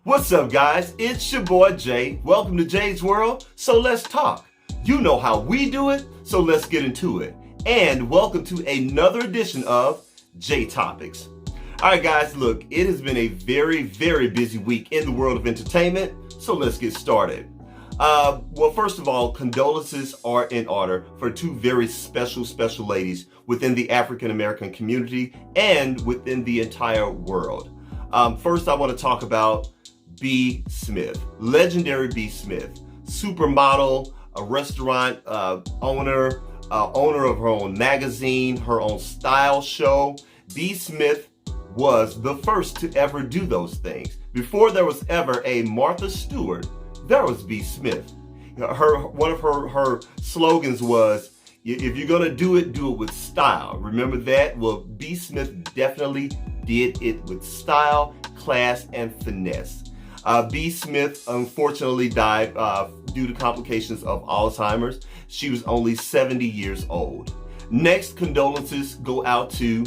What's up, guys? It's your boy Jay. Welcome to Jay's World. So let's talk. You know how we do it, so let's get into it. And welcome to another edition of J Topics. All right, guys, look, it has been a very, very busy week in the world of entertainment, so let's get started. Well, first of all, condolences are in order for two very special ladies within the African American community and within the entire world. First, I want to talk about B. Smith, legendary B. Smith, supermodel, a restaurant owner of her own magazine, her own style show. B. Smith was the first to ever do those things. Before there was ever a Martha Stewart, there was B. Smith. One of her slogans was, if you're gonna do it with style. Remember that? Well, B. Smith definitely did it with style, class, and finesse. B. Smith unfortunately died due to complications of Alzheimer's. She was only 70 years old. Next, condolences go out to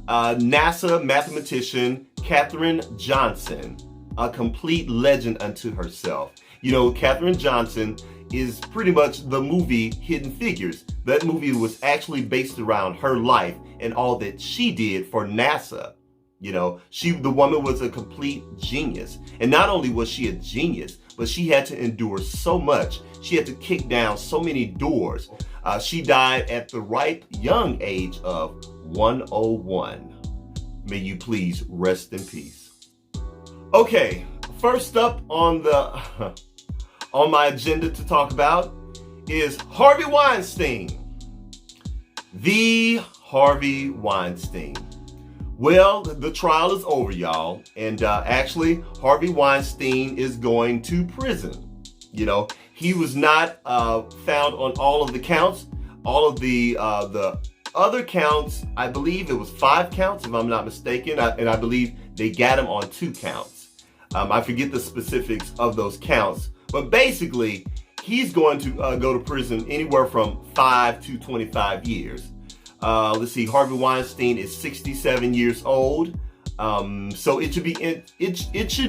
NASA mathematician Katherine Johnson, a complete legend unto herself. You know, Katherine Johnson is pretty much the movie Hidden Figures. That movie was actually based around her life and all that she did for NASA. You know, the woman was a complete genius. And not only was she a genius, but she had to endure so much. She had to kick down so many doors. She died at the ripe young age of 101. May you please rest in peace. Okay, first up on my agenda to talk about is Harvey Weinstein. The Harvey Weinstein. Well, the trial is over, y'all. And actually, Harvey Weinstein is going to prison. You know, he was not found on all of the counts. All of the other counts, I believe it was 5 counts, if I'm not mistaken. And I believe they got him on 2 counts. I forget the specifics of those counts. But basically, he's going to go to prison anywhere from 5 to 25 years. Let's see, Harvey Weinstein is 67 years old. So it should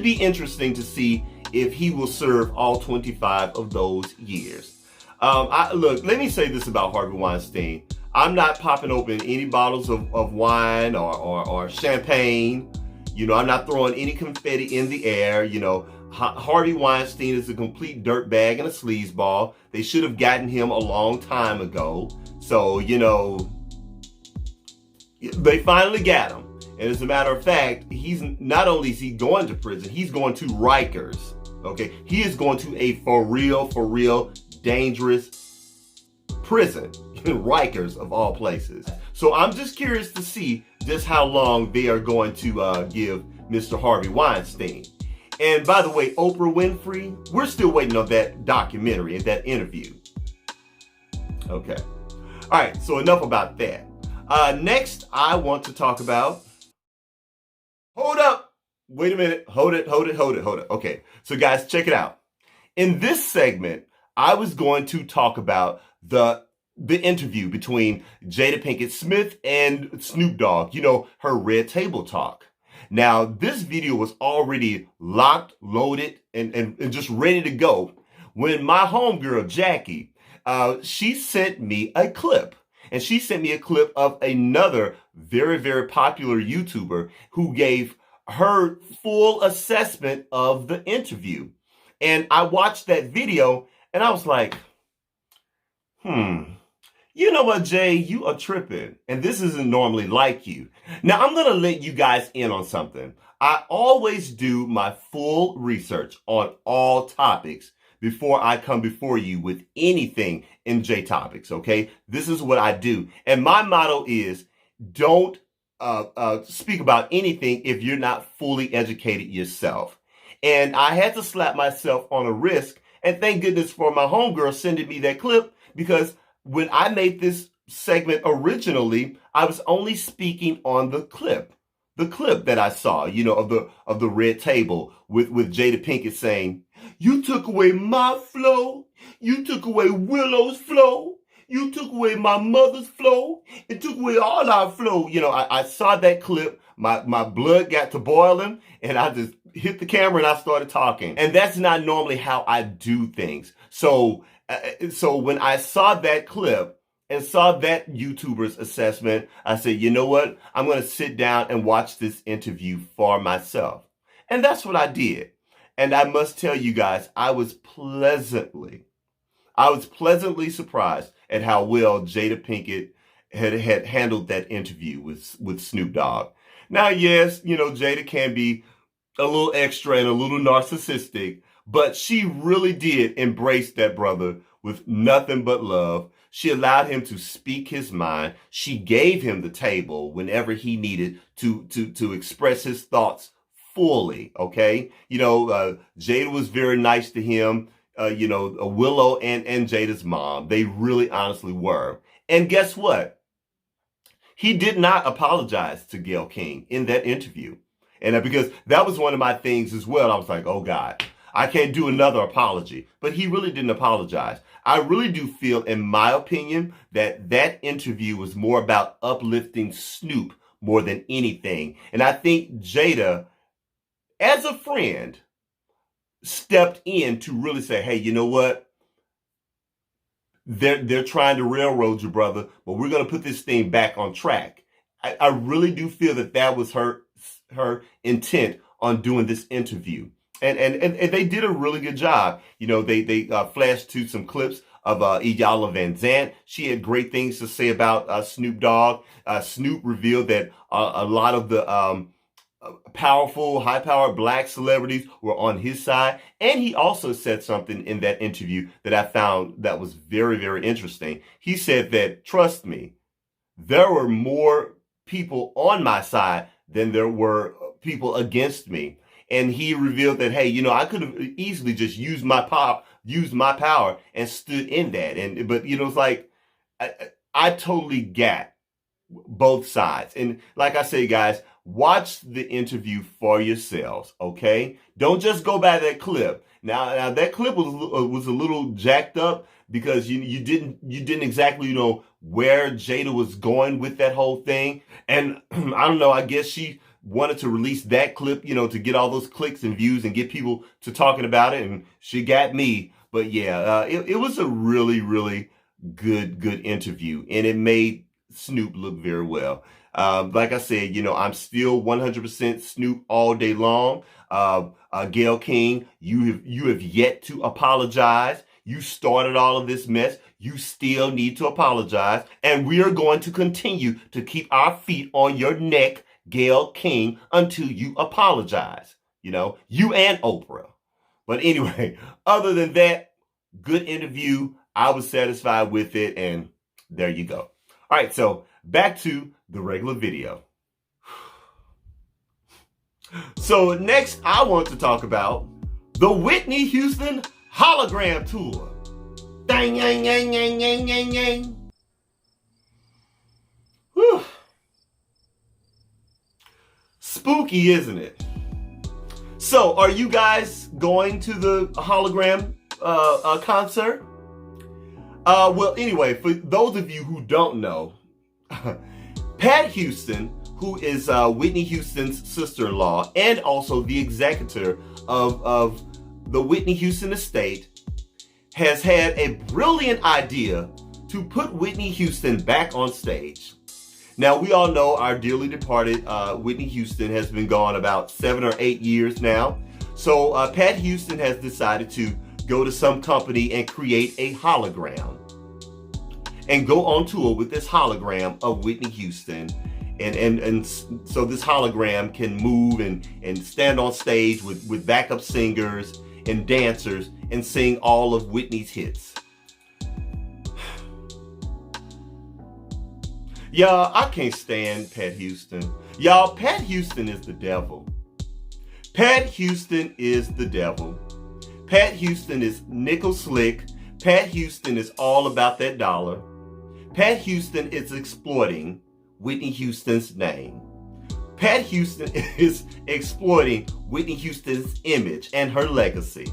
be interesting to see if he will serve all 25 of those years. Look, let me say this about Harvey Weinstein. I'm not popping open any bottles of wine or champagne. You know, I'm not throwing any confetti in the air. You know, Harvey Weinstein is a complete dirtbag and a sleazeball. They should have gotten him a long time ago. So, you know, they finally got him. And as a matter of fact, he's not only is he going to prison, he's going to Rikers. Okay, he is going to a for real dangerous prison in Rikers of all places. So I'm just curious to see just how long they are going to give Mr. Harvey Weinstein. And by the way, Oprah Winfrey, we're still waiting on that documentary and that interview. Okay. All right, so enough about that. Next, I want to talk about, hold up, wait a minute, hold it. Okay, so guys, check it out. In this segment, I was going to talk about the interview between Jada Pinkett Smith and Snoop Dogg, you know, her Red Table Talk. Now, this video was already locked, loaded, and just ready to go when my homegirl, Jackie, she sent me a clip. And she sent me a clip of another very, very popular YouTuber who gave her full assessment of the interview. And I watched that video and I was like, you know what, Jay, you are tripping. And this isn't normally like you. Now, I'm going to let you guys in on something. I always do my full research on all topics before I come before you with anything in J Topics, okay? This is what I do. And my motto is, don't speak about anything if you're not fully educated yourself. And I had to slap myself on the wrist, and thank goodness for my homegirl sending me that clip, because when I made this segment originally, I was only speaking on the clip that I saw, you know, of the Red Table with Jada Pinkett saying, "You took away my flow. You took away Willow's flow. You took away my mother's flow. It took away all our flow." You know, I saw that clip. My blood got to boiling, and hit the camera and I started talking. And that's not normally how I do things. So when I saw that clip and saw that YouTuber's assessment, I said, you know what? I'm going to sit down and watch this interview for myself. And that's what I did. And I must tell you guys, I was pleasantly surprised at how well Jada Pinkett had handled that interview with Snoop Dogg. Now, yes, Jada can be a little extra and a little narcissistic, but she really did embrace that brother with nothing but love. She allowed him to speak his mind. She gave him the table whenever he needed to express his thoughts fully, okay? Jada was very nice to him. Willow and Jada's mom, they really honestly were. And guess what? He did not apologize to Gayle King in that interview. And because that was one of my things as well. I was like, oh God, I can't do another apology. But he really didn't apologize. I really do feel, in my opinion, that interview was more about uplifting Snoop more than anything. And I think Jada, as a friend, stepped in to really say, hey, you know what? They're trying to railroad you, brother, but we're going to put this thing back on track. I really do feel that was her intent on doing this interview. And they did a really good job. They flashed to some clips of Iyanla Vanzant. She had great things to say about Snoop Dogg. Snoop revealed that a lot of the powerful, high-powered black celebrities were on his side. And he also said something in that interview that I found that was very, very interesting. He said that, trust me, there were more people on my side than there were people against me. And he revealed that, hey, I could have easily just used my power and stood in that. But it's like, I totally got both sides. And like I say, guys, watch the interview for yourselves, okay? Don't just go by that clip. Now that clip was a little jacked up because you didn't exactly know where Jada was going with that whole thing. And I don't know, I guess she wanted to release that clip, to get all those clicks and views and get people to talking about it, and she got me. But yeah, it was a really, really good interview, and it made Snoop look very well. Like I said, I'm still 100% Snoop all day long. Gayle King, you have yet to apologize. You started all of this mess. You still need to apologize. And we are going to continue to keep our feet on your neck, Gayle King, until you apologize. You and Oprah. But anyway, other than that, good interview. I was satisfied with it, and there you go. All right, so back to the regular video. So next, I want to talk about the Whitney Houston Hologram Tour. Dang, dang, dang, dang, dang, dang, dang. Whew. Spooky, isn't it? So, are you guys going to the Hologram concert? Well, anyway, for those of you who don't know, Pat Houston, who is Whitney Houston's sister-in-law and also the executor of the Whitney Houston estate, has had a brilliant idea to put Whitney Houston back on stage. Now, we all know our dearly departed Whitney Houston has been gone about 7 or 8 years now. So Pat Houston has decided to go to some company and create a hologram and go on tour with this hologram of Whitney Houston. And so this hologram can move and stand on stage with backup singers and dancers and sing all of Whitney's hits. Y'all, I can't stand Pat Houston. Y'all, Pat Houston is the devil. Pat Houston is the devil. Pat Houston is nickel slick. Pat Houston is all about that dollar. Pat Houston is exploiting Whitney Houston's name. Pat Houston is exploiting Whitney Houston's image and her legacy.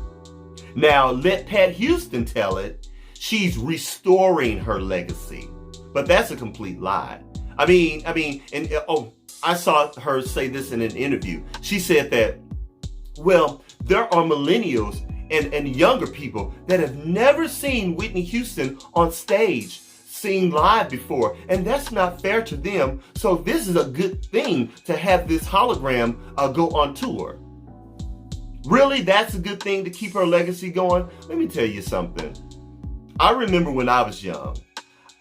Now, let Pat Houston tell it. She's restoring her legacy. But that's a complete lie. I mean, I saw her say this in an interview. She said that Well, there are millennials and younger people that have never seen Whitney Houston on stage, seen live before, and that's not fair to them. So this is a good thing to have this hologram go on tour. Really, that's a good thing to keep her legacy going? Let me tell you something. I remember when I was young,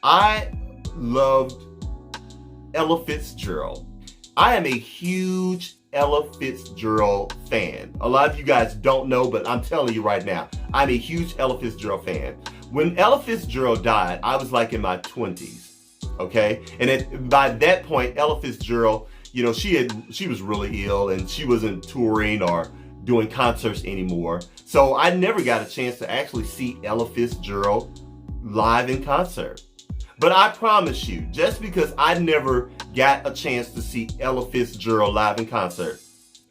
I loved Ella Fitzgerald. I am a huge Ella Fitzgerald fan. A lot of you guys don't know, but I'm telling you right now, I'm a huge Ella Fitzgerald fan. When Ella Fitzgerald died, I was like in my 20s, okay? And by that point, Ella Fitzgerald, you know, she was really ill and she wasn't touring or doing concerts anymore. So I never got a chance to actually see Ella Fitzgerald live in concert. But I promise you, just because I never got a chance to see Ella Fitzgerald live in concert,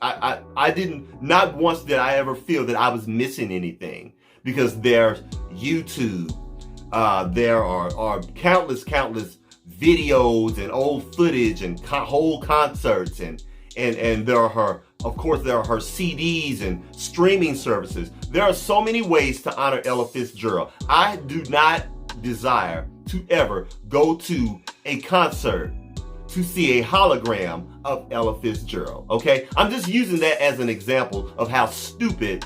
I didn't, not once did I ever feel that I was missing anything, because there's YouTube, there are countless videos and old footage and whole concerts, and there are her, of course, there are her CDs and streaming services. There are so many ways to honor Ella Fitzgerald. I do not desire to ever go to a concert to see a hologram of Ella Fitzgerald, okay? I'm just using that as an example of how stupid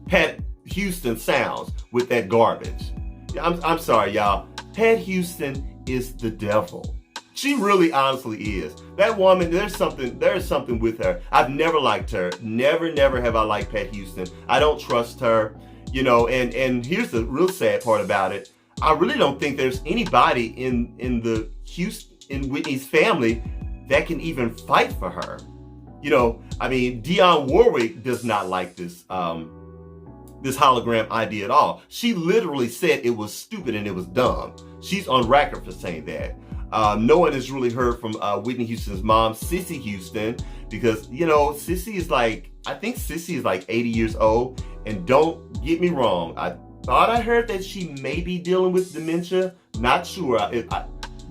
Pat Houston sounds with that garbage. I'm sorry, y'all. Pat Houston is the devil. She really honestly is. That woman, there is something with her. I've never liked her. Never have I liked Pat Houston. I don't trust her, you know, and here's the real sad part about it. I really don't think there's anybody in Whitney's family that can even fight for her. You know, I mean, Dionne Warwick does not like this hologram idea at all. She literally said it was stupid and it was dumb. She's on record for saying that. No one has really heard from Whitney Houston's mom, Cissy Houston, because, you know, I think Cissy is like 80 years old, and don't get me wrong, I thought I heard that she may be dealing with dementia. Not sure.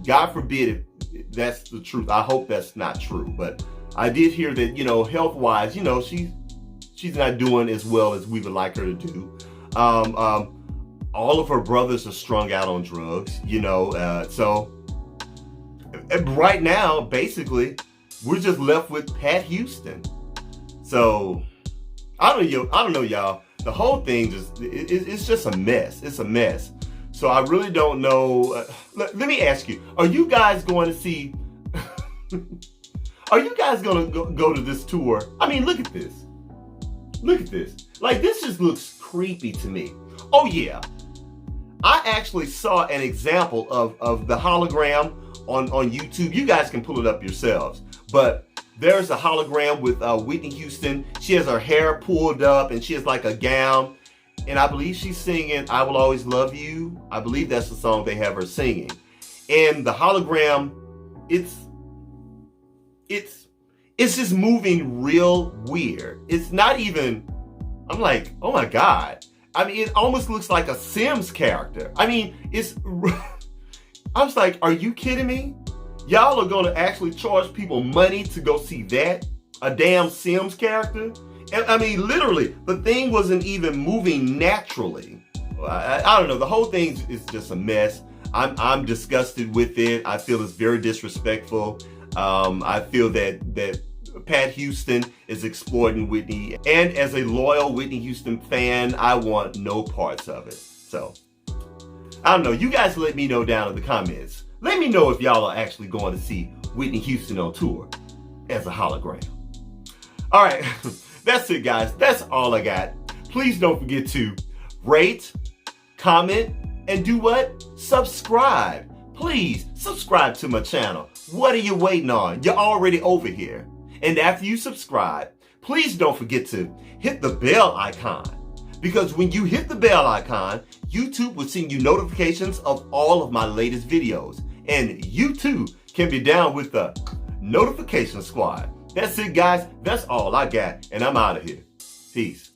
God forbid if that's the truth. I hope that's not true. But I did hear that, you know, health-wise, you know, she's not doing as well as we would like her to do. All of her brothers are strung out on drugs, you know. So right now, basically, we're just left with Pat Houston. So I don't know, y'all. The whole thing it's just a mess. It's a mess. So I really don't know. Let me ask you, are you guys going to see, are you guys going to go to this tour? I mean, look at this. Look at this. Like, this just looks creepy to me. Oh yeah. I actually saw an example of the hologram on YouTube. You guys can pull it up yourselves. But there's a hologram with Whitney Houston. She has her hair pulled up and she has like a gown. And I believe she's singing I Will Always Love You. I believe that's the song they have her singing. And the hologram, it's just moving real weird. It's not even, I'm like, oh my God. I mean, it almost looks like a Sims character. I mean, I was like, are you kidding me? Y'all are gonna actually charge people money to go see that? A damn Sims character? And I mean, literally, the thing wasn't even moving naturally. I don't know, the whole thing is just a mess. I'm disgusted with it. I feel it's very disrespectful. I feel that Pat Houston is exploiting Whitney. And as a loyal Whitney Houston fan, I want no parts of it. So, I don't know. You guys let me know down in the comments. Let me know if y'all are actually going to see Whitney Houston on tour as a hologram. All right, that's it, guys. That's all I got. Please don't forget to rate, comment, and do what? Subscribe. Please subscribe to my channel. What are you waiting on? You're already over here. And after you subscribe, please don't forget to hit the bell icon. Because when you hit the bell icon, YouTube will send you notifications of all of my latest videos. And you too can be down with the notification squad. That's it, guys. That's all I got. And I'm out of here. Peace.